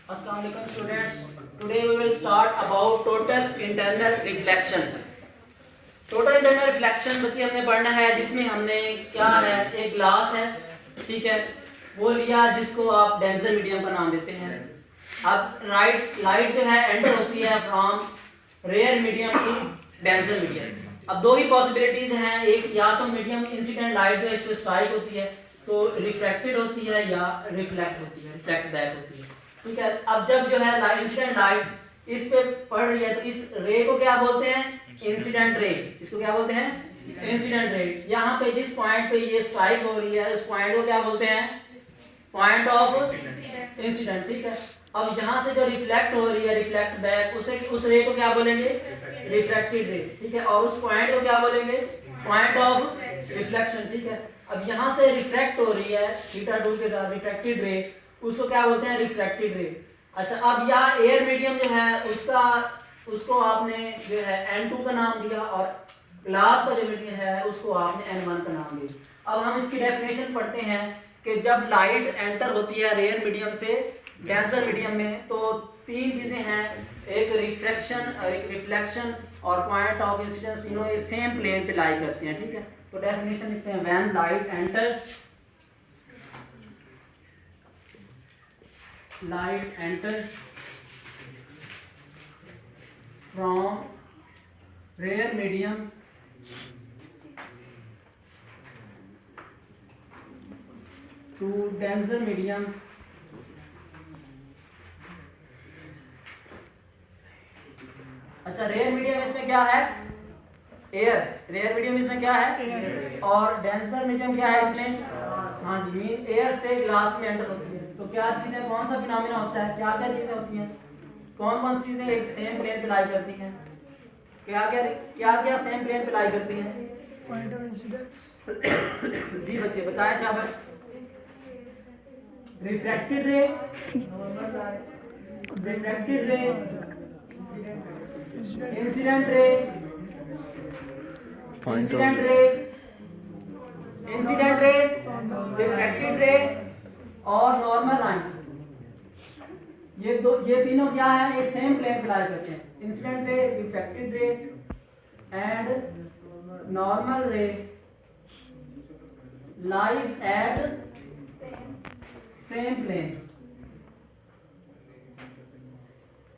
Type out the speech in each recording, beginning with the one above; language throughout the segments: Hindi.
Assalamu alaikum students. Today we will start about total internal reflection. Total internal reflection बच्चे हमने पढ़ना है, जिसमें हमने क्या है, एक ग्लास है, ठीक है, वो लिया जिसको आप डेंसर मीडियम का नाम देते हैं। अब लाइट जो है एंटर होती है from rare medium to denser medium. अब दो ही पॉसिबिलिटीज हैं, एक या तो मीडियम इंसिडेंट लाइट जो है इस पर स्ट्राइक होती है तो रिफ्लेक्टेड होती है या रिफ्लेक्ट होती है, रिफ्लेक्ट बैक होती है, ठीक है। अब जब जो है लाइट इंसिडेंट लाइट इस पे पड़ रही है तो इस रे को क्या बोलते हैं, इंसिडेंट रे। इसको क्या बोलते हैं, इंसिडेंट रे। यहाँ पे जिस पॉइंट पे ये स्ट्राइक हो रही है उस पॉइंट को क्या बोलते हैं, पॉइंट ऑफ इंसिडेंट, ठीक है। अब यहाँ से जो रिफ्लेक्ट हो रही है, रिफ्लेक्ट बैक, उसे उस रे को क्या बोलेंगे, रिफ्रैक्टेड रे, ठीक है। और उस पॉइंट को क्या बोलेंगे, पॉइंट ऑफ रिफ्लेक्शन, ठीक है। अब यहाँ से रिफ्रैक्ट हो रही है थीटा 2 के साथ रिफ्रैक्टेड रे, उसको क्या बोलते हैं, रिफ्रैक्टेड रे। अच्छा, अब यहाँ एयर मीडियम जो है उसको आपने जो है N2 का नाम दिया और ग्लास का जो मीडियम है उसको आपने N1 का नाम दिया। अब हम इसकी डेफिनेशन पढ़ते हैं कि जब लाइट एंटर होती है रेयर मीडियम से डेंसर मीडियम में तो तीन चीजें हैं, एक रिफ्रैक्शन, एक रिफ्लेक्शन और पॉइंट ऑफ इंसिडेंस, तीनों ये सेम प्लेन पे लाई करते हैं, ठीक है। तो डेफिनेशन लिखते हैं, when light enters from rare medium to denser medium अच्छा, रेयर मीडियम इसमें क्या है, एयर। रेयर मीडियम इसमें क्या है, और डेंसर मीडियम क्या है इसमें, हाँ जी, मीन एयर से ग्लास में एंटर होती है। तो क्या चीजें, कौन सा फिनोमेना होता है, क्या क्या चीजें होती हैं, कौन कौन सी चीजें एक सेम प्लेन पे लाई करती हैं, क्या सेम प्लेन पे लाई करती हैं, पॉइंट ऑफ इंसिडेंस। जी बच्चे बताएं, शाबाश। रिफ्रैक्टेड रे, रिफ्रैक्टेड रे, incident ray, incident ray, incident ray, refracted रे और नॉर्मल लाइन। ये तीनों क्या है, ये सेम प्लेन पे लाई करते हैं। इंसिडेंट रे, रिफ्रैक्टेड रे एंड नॉर्मल रे लाइज एट सेम प्लेन।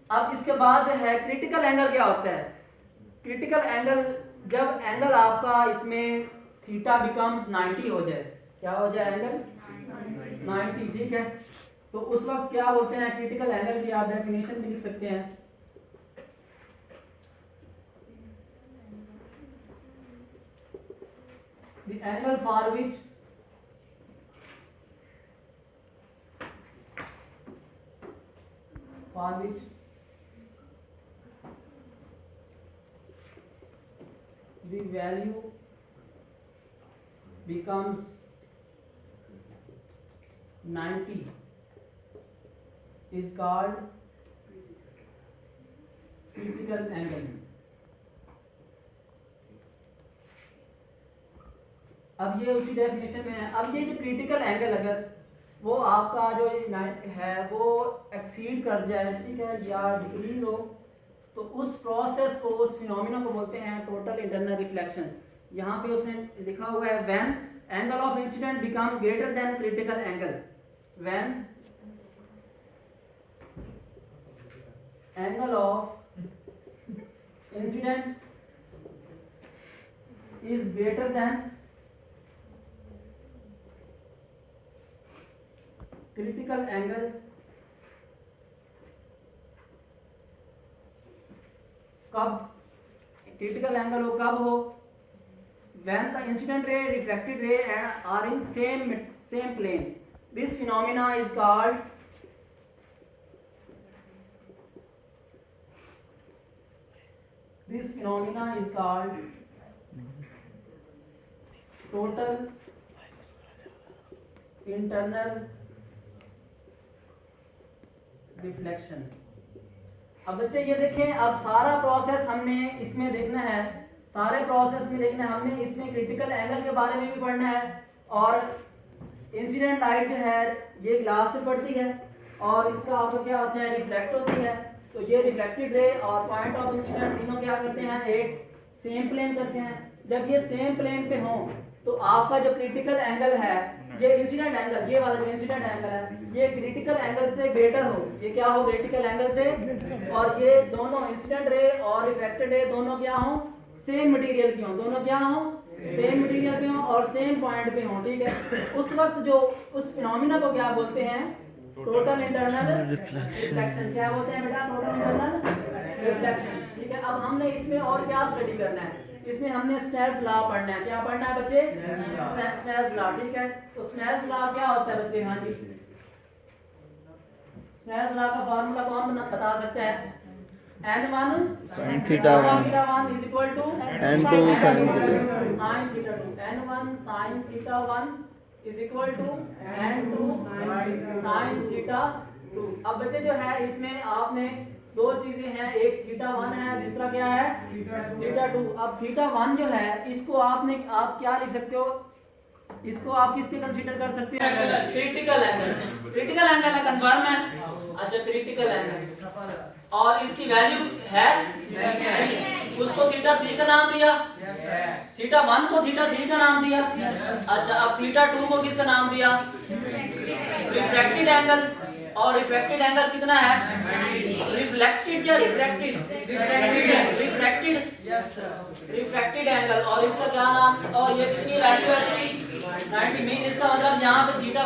अब इसके बाद जो है क्रिटिकल एंगल क्या होता है, क्रिटिकल एंगल जब एंगल आपका इसमें थीटा बिकम्स 90 हो जाए, क्या हो जाए, एंगल 90, ठीक है। तो उस वक्त क्या बोलते हैं, क्रिटिकल एंगल की आप डेफिनेशन भी लिख सकते हैं, the angle for which the value becomes 90 is called critical angle। अब ये उसी डेफिनेशन में है। अब ये जो क्रिटिकल एंगल अगर वो आपका जो है वो एक्सीड कर जाए, ठीक है, या डिक्रीज हो, तो उस प्रोसेस को, उस फिनोमिना को बोलते हैं टोटल इंटरनल रिफ्लेक्शन। यहाँ पे उसने लिखा हुआ है, when angle of incident become greater than critical angle, when angle of incident is greater than critical angle, कब क्रिटिकल एंगल हो, कब हो, when the incident ray, refracted ray are in same plane। this phenomena is called total internal reflection. अब बच्चे ये देखें, अब सारा प्रोसेस हमने इसमें देखना है, सारे प्रोसेस में देखना है हमने, इसमें क्रिटिकल एंगल के बारे में भी पढ़ना है और इंसिडेंट लाइट जो है ये ग्लास से पड़ती है, और इसका आपको क्या होता है, रिफ्लेक्ट होती है। तो ये रिफ्लेक्टेड रे और पॉइंट ऑफ इंसिडेंट तीनों क्या करते हैं, एक सेम प्लेन करते हैं। जब ये सेम प्लेन पे हों तो आपका जो क्रिटिकल एंगल है, ये इंसिडेंट एंगल, ये वाला जो इंसिडेंट एंगल है, ये क्रिटिकल एंगल से ग्रेटर हो। ये क्या हो, क्रिटिकल एंगल से, और ये दोनों इंसिडेंट रे और रिफ्लेक्टेड रे दोनों क्या हो, सेम मटेरियल की हो, दोनों क्या हो, सेम मटेरियल पे हो और सेम पॉइंट पे हो। ठीक है, उस वक्त जो उस फिनोमिना को क्या बोलते हैं, टोटल इंटरनल रिफ्लेक्शन। क्या बोलते हैं बेटा, टोटल इंटरनल रिफ्लेक्शन। ठीक है, अब हमने इसमें और क्या स्टडी करना है, इसमें हमने स्नेल्स लॉ पढ़ना है। क्या पढ़ना है बच्चे, स्नेल्स लॉ। ठीक है, तो स्नेल्स लॉ क्या होता है बच्चे, हाँ जी, स्नेल्स लॉ का फार्मूला कौन बता सकता है, n1 sin theta 1 is equal to n2 sin theta sin theta 2, n1 sin theta 1 is equal to n2 sin theta 2। अब बच्चे जो है इसमें आपने दो चीजें हैं, एक थीटा 1 है, दूसरा क्या है, थीटा 2। अब थीटा 1 जो है इसको आप क्या लिख सकते हो, इसको आप किसके कंसीडर कर सकते हैं, क्रिटिकल एंगल। क्रिटिकल एंगल है, कंफर्म है। अच्छा, क्रिटिकल एंगल, और इसकी वैल्यू है, उसको थीटा सी का नाम दिया, थीटा 1 को थीटा सी का नाम दिया। अच्छा, अब थीटा 2 को किसका नाम दिया, रिफ्रैक्टेड एंगल। और रिफ्रैक्टेड एंगल कितना है, रिफ्लेक्टेड या रिफ्रैक्टेड, रिफ्रैक्टेड, रिफ्रैक्टेड एंगल। और इसका क्या नाम, और ये कितनी वैल्यू है इसकी, 90 मीन। इसका मतलब यहाँ पे थीटा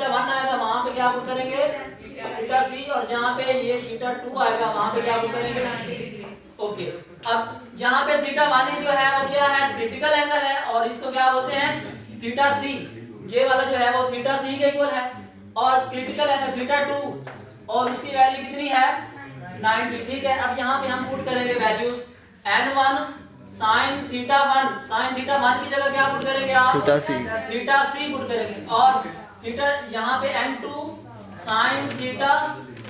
1 आएगा, वहां पे क्या पुट करेंगे, थीटा सी, और यहाँ पे ये थीटा 2 आएगा, वहां पे क्या पुट करेंगे। ओके, अब यहाँ पे थीटा 1 जो है वो क्या है, क्रिटिकल एंगल है, और इसको क्या बोलते हैं, थीटा सी। ये वाला जो है वो थीटा सी के इक्वल है, और क्रिटिकल एंगल थीटा 2, और उसकी वैल्यू कितनी है, 90। ठीक है, अब यहाँ पे हम पुट करेंगे values, n1 sin theta 1, sin theta 1 की जगह क्या पुट करेंगे आप, थीटा सी पुट करेंगे, और थीटा यहाँ पे n2 sin थीटा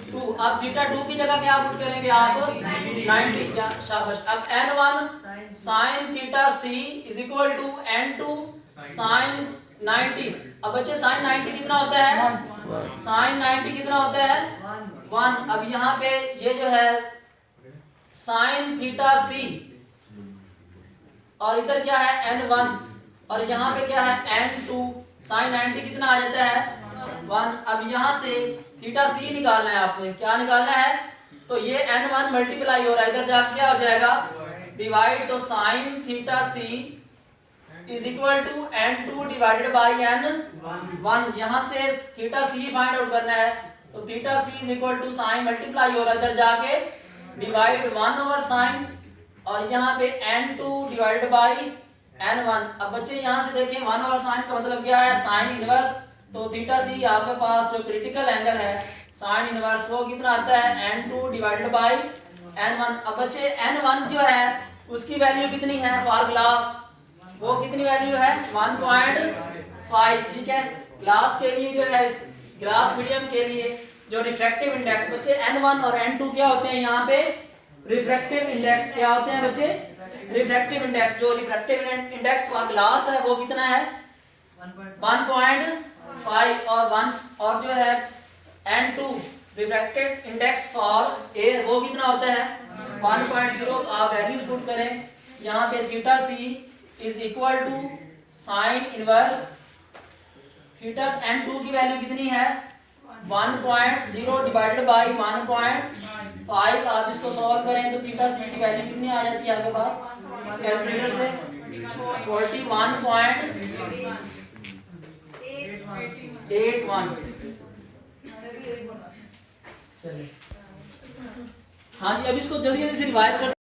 2। अब थीटा 2 की जगह क्या पुट करेंगे आप, 90। क्या शाबाश। अब n1 sin theta c is equal to n2 sin 90। अब बच्चे sin 90 कितना होता है, sin 90 कितना होता है, 1। अब यहाँ पे ये जो है sin थीटा c, और इधर क्या है n1, और यहाँ पे क्या है n2, sin 90 कितना आ जाता है, 1। अब यहाँ से थीटा c निकालना है आपने, क्या निकालना है, तो ये n1 मल्टीप्लाई हो रहा है, इधर जाके क्या हो जाएगा, डिवाइड। तो sin theta c is equal to n2 divided by n1। यहाँ से थीटा c फाइंड आउट करना है, तो theta c is equal to sine multiply हो रहा है, इधर जाके डिवाइड 1 ओवर साइन, और यहाँ पे n2 डिवाइडेड बाई n1। अब बच्चे यहाँ से देखें 1 ओवर साइन का मतलब क्या है, साइन इनवर्स। तो थीटा c आपके पास जो क्रिटिकल एंगल है साइन इनवर्स, वो कितना आता है, n2 डिवाइडेड बाई n1। अब बच्चे n1 जो है उसकी वैल्यू कितनी है फॉर ग्लास, वो कितनी वैल्यू है, 1.5। ठीक है, ग्लास के लिए जो है, ग्लास मीडियम के लिए जो रिफ्रैक्टिव इंडेक्स बच्चे n1 और n2 क्या होते हैं, यहाँ पे रिफ्रैक्टिव इंडेक्स क्या होते हैं बच्चे, रिफ्रैक्टिव इंडेक्स। जो रिफ्रैक्टिव इंडेक्स फॉर ग्लास है वो कितना है, 1.5, और जो है n2 refractive index for air वो कितना होता है, 1.0। आप वैल्यूज पुट करें, यहाँ पे theta c is equal to sine inverse theta n2 की वैल्यू कितनी है, 1.0 डिवाइडेड बाई 1.5। आप इसको सॉल्व करें तो थीटा c की वैल्यू कितनी आ जाती है आपके पास कैलकुलेटर से, 41.81। चलिए, हाँ जी, अब इसको जल्दी जल्दी से रिवाइज कर